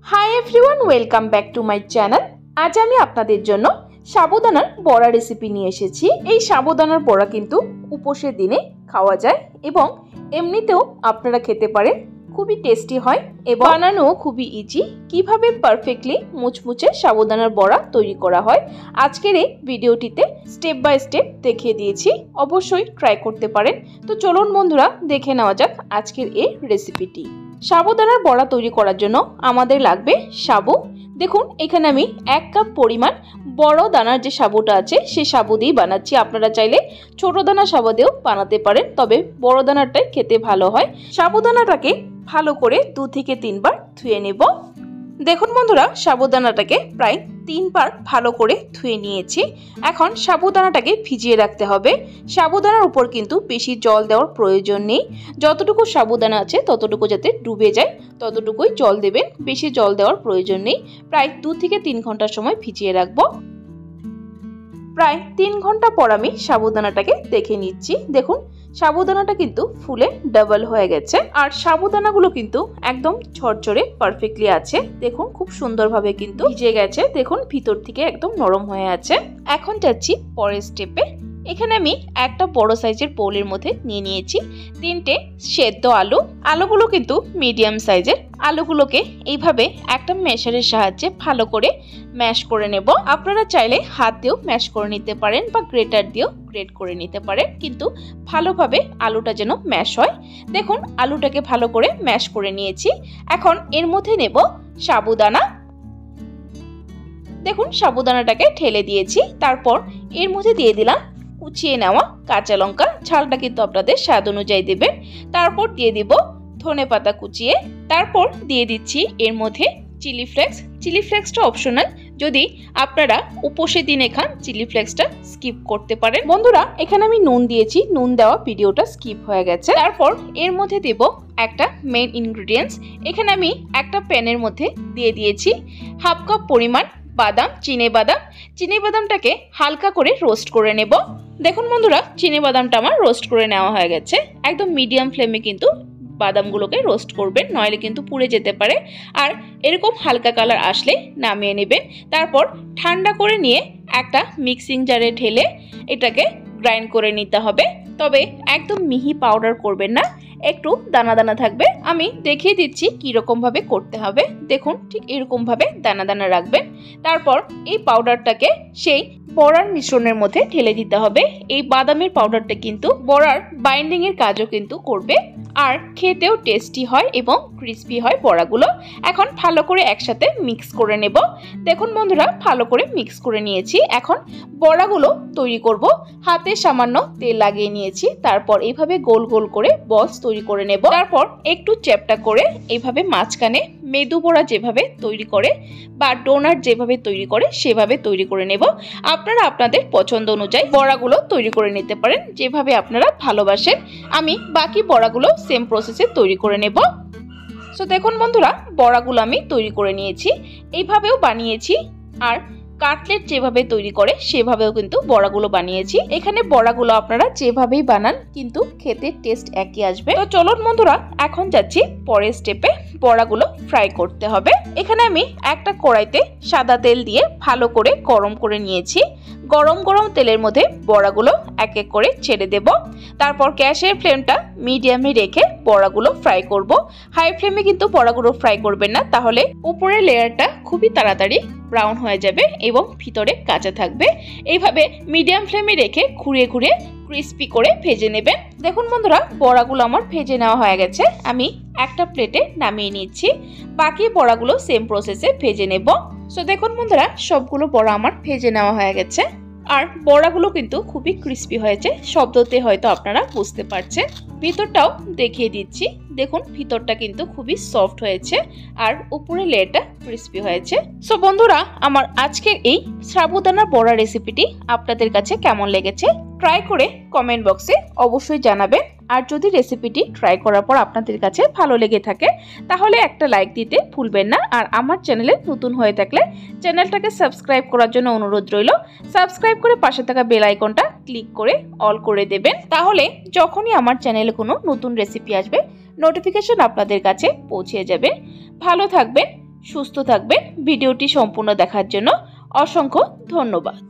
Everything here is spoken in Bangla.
Hi everyone, welcome back to my channel. আজ আমি আপনাদের জন্য সাবুদানার বড়া রেসিপি নিয়ে এসেছি। এই সাবুদানার বড়া কিন্তু উপোসের দিনে খাওয়া যায় এবং এমনিতেও আপনারা খেতে পারেন। খুবই টেস্টি হয় এবং বানানো খুবই ইজি। কিভাবে পারফেক্টলি মুচমুচে সাবুদানার বড়া তৈরি করা হয় আজকের এই ভিডিওটিতে স্টেপ বাই স্টেপ দেখিয়ে দিয়েছি। অবশ্যই ট্রাই করতে পারেন। তো চলুন বন্ধুরা, দেখে নেওয়া যাক আজকের এই রেসিপিটি। সাবুদানার বড়া তৈরি করার জন্য আমাদের লাগবে সাবু। দেখুন, এখানে আমি 1 কাপ পরিমাণ বড় দানার যে সাবুটা আছে সেই সাবু দিয়েই বানাচ্ছি। আপনারা চাইলে ছোট দানা সাবু দিয়েও বানাতে পারেন, তবে বড় দানাটাই খেতে ভালো হয়। সাবুদানাটাকে ভালো করে 2 থেকে 3 বার ধুয়ে নেব। দেখুন বন্ধুরা, সাবুদানাটাকে প্রায় 3 বার ভালো করে ধুয়ে নিয়েছি। এখন সাবুদানাটাকে ভিজিয়ে রাখতে হবে। সাবুদানার উপর কিন্তু বেশি জল দেওয়ার প্রয়োজন নেই। যতটুকু সাবুদানা আছে ততটুকু যাতে ডুবে যায় ততটুকুই জল দেবেন, বেশি জল দেওয়ার প্রয়োজন নেই। প্রায় 2 থেকে 3 ঘন্টার সময় ভিজিয়ে রাখবো। প্রায় 3 ঘন্টা পর আমি সাবুদানাটাকে দেখে নিচ্ছি। দেখুন, সাবুদানাটা কিন্তু ফুলে ডাবল হয়ে গেছে আর সাবুদানাগুলো কিন্তু একদম ঝরঝরে পারফেক্টলি আছে। দেখুন, খুব সুন্দরভাবে কিন্তু ভিজে গেছে। দেখুন, ভিতর থেকে একদম নরম হয়ে আছে। এখন যাচ্ছি পরের স্টেপে। এখানে আমি একটা বড় সাইজের বোলের মধ্যে নিয়ে নিয়েছি 3টে সেদ্ধ আলু। আলুগুলো কিন্তু মিডিয়াম সাইজের। আলুগুলোকে এইভাবে একটা ম্যাশারের সাহায্যে ভালো করে ম্যাশ করে নেব। আপনারা চাইলে হাত দিয়েও ম্যাশ করে নিতে পারেন বা গ্রেটার দিয়েও গ্রেট করে নিতে পারেন, কিন্তু ভালোভাবে আলুটা যেন ম্যাশ হয়। দেখুন, আলুটাকে ভালো করে ম্যাশ করে নিয়েছি। এখন এর মধ্যে নেব সাবুদানা। দেখুন, সাবুদানাটাকে ঠেলে দিয়েছি। তারপর এর মধ্যে দিয়ে দিলাম কুচিয়ে নেওয়া কাঁচা লঙ্কা। ঝালটা কিন্তু আপনাদের স্বাদ অনুযায়ী দেবেন। তারপর দিয়ে দিব ধনেপাতা কুচিয়ে। তারপর দিয়ে দিচ্ছি এর মধ্যে চিলি ফ্লেক্স। চিলি ফ্লেক্সটা অপশনাল, যদি আপনারা উপোসের দিনে খান চিলি ফ্লেক্সটা স্কিপ করতে পারেন। বন্ধুরা, এখানে আমি নুন দিয়েছি, নুন দেওয়া ভিডিওটা স্কিপ হয়ে গেছে। তারপর এর মধ্যে দেব একটা মেইন ইনগ্রেডিয়েন্টস। এখানে আমি একটা প্যানের মধ্যে দিয়ে দিয়েছি 1/2 কাপ পরিমাণ বাদাম, চিনে বাদাম। চিনে বাদামটাকে হালকা করে রোস্ট করে নেব। দেখুন বন্ধুরা, চিনে বাদামটা আমার রোস্ট করে নেওয়া হয়ে গেছে। একদম মিডিয়াম ফ্লেমে কিন্তু বাদামগুলোকে রোস্ট করবেন, নইলে কিন্তু পুড়ে যেতে পারে। আর এরকম হালকা কালার আসলে নামিয়ে নেবেন। তারপর ঠান্ডা করে নিয়ে একটা মিক্সিং জারে ঢেলে এটাকে গ্রাইন্ড করে নিতে হবে। তবে একদম মিহি পাউডার করবেন না, একটু দানা দানা থাকবে। আমি দেখিয়ে দিচ্ছি কিরকম ভাবে করতে হবে। দেখুন, ঠিক এরকম ভাবে দানা দানা রাখবেন। তারপর এই পাউডারটাকে সেই বড়ার মিশ্রণের মধ্যে ঢেলে দিতে হবে। এই বাদামের পাউডারটা কিন্তু বড়ার বাইন্ডিং এর কাজও কিন্তু করবে আর খেতেও টেস্টি হয় এবং ক্রিস্পি হয় বড়াগুলো। এখন ভালো করে একসাথে মিক্স করে নেব। দেখুন বন্ধুরা, ভালো করে মিক্স করে নিয়েছি। এখন বড়াগুলো তৈরি করব। হাতে সামান্য তেল লাগিয়ে নিয়েছি। তারপর এইভাবে গোল গোল করে বলস তৈরি করে নেব। তারপর একটু চ্যাপটা করে এইভাবে মাঝখানে মেদু বড়া যেভাবে তৈরি করে বা ডোনাট যেভাবে তৈরি করে সেভাবে তৈরি করে নেব। আপনারা আপনাদের পছন্দ অনুযায়ী বড়াগুলো তৈরি করে নিতে পারেন, যেভাবে আপনারা ভালোবাসেন। আমি বাকি বড়াগুলো সেম প্রসেসে তৈরি করে নেব। সো দেখুন বন্ধুরা, বড়াগুলো আমি তৈরি করে নিয়েছি। এইভাবেও বানিয়েছি আর কাটলেট যেভাবে তৈরি করে সেভাবেও কিন্তু বড়াগুলো বানিয়েছি। এখানে বড়াগুলো আপনারা যেভাবেই বানান কিন্তু খেতে টেস্ট একই আসবে। তো চলুন বন্ধুরা, এখন যাচ্ছি পরের স্টেপে। বড়াগুলো ফ্রাই করতে হবে। এখানে আমি একটা কড়াইতে সাদা তেল দিয়ে ভালো করে গরম করে নিয়েছি। গরম গরম তেলের মধ্যে বড়াগুলো এক এক করে ছেড়ে দেব। তারপর গ্যাসের ফ্লেমটা মিডিয়ামে রেখে বড়াগুলো ফ্রাই করব। হাই ফ্লেমে কিন্তু বড়াগুলো ফ্রাই করবেন না, তাহলে উপরের লেয়ারটা খুবই তাড়াতাড়ি ব্রাউন হয়ে যাবে এবং ভিতরে কাঁচা থাকবে। এইভাবে মিডিয়াম ফ্লেমে রেখে ঘুরিয়ে ঘুরিয়ে ক্রিস্পি করে ভেজে নেবেন। দেখুন বন্ধুরা, বড়াগুলো আমার ভেজে নেওয়া হয়ে গেছে। আমি একটা প্লেটে নামিয়ে নিচ্ছি। বাকি বড়াগুলো সেম প্রসেসে ভেজে নেব। সো দেখুন বন্ধুরা, সবগুলো বড়া আমার ভেজে নেওয়া হয়ে গেছে আর বড়াগুলো কিন্তু খুবই ক্রিস্পি হয়েছে। শব্দতে হয়তো আপনারা বুঝতে পারছেন। ভিতরটাও দেখিয়ে দিচ্ছি। দেখুন, ভিতরটা কিন্তু খুবই সফট হয়েছে আর উপরে লেয়ারটা ক্রিস্পি হয়েছে। সো বন্ধুরা, আমার আজকের এই সাবুদানার বড়া রেসিপিটি আপনাদের কাছে কেমন লেগেছে ট্রাই করে কমেন্ট বক্সে অবশ্যই জানাবেন। আর যদি রেসিপিটি ট্রাই করার পর আপনাদের কাছে ভালো লেগে থাকে তাহলে একটা লাইক দিতে ভুলবেন না। আর আমার চ্যানেলে নতুন হয়ে থাকলে চ্যানেলটাকে সাবস্ক্রাইব করার জন্য অনুরোধ রইল। সাবস্ক্রাইব করে পাশে থাকা বেল আইকনটা ক্লিক করে অল করে দেবেন, তাহলে যখনই আমার চ্যানেলে কোনো নতুন রেসিপি আসবে নোটিফিকেশন আপনাদের কাছে পৌঁছে যাবে। ভালো থাকবেন, সুস্থ থাকবেন। ভিডিওটি সম্পূর্ণ দেখার জন্য অসংখ্য ধন্যবাদ।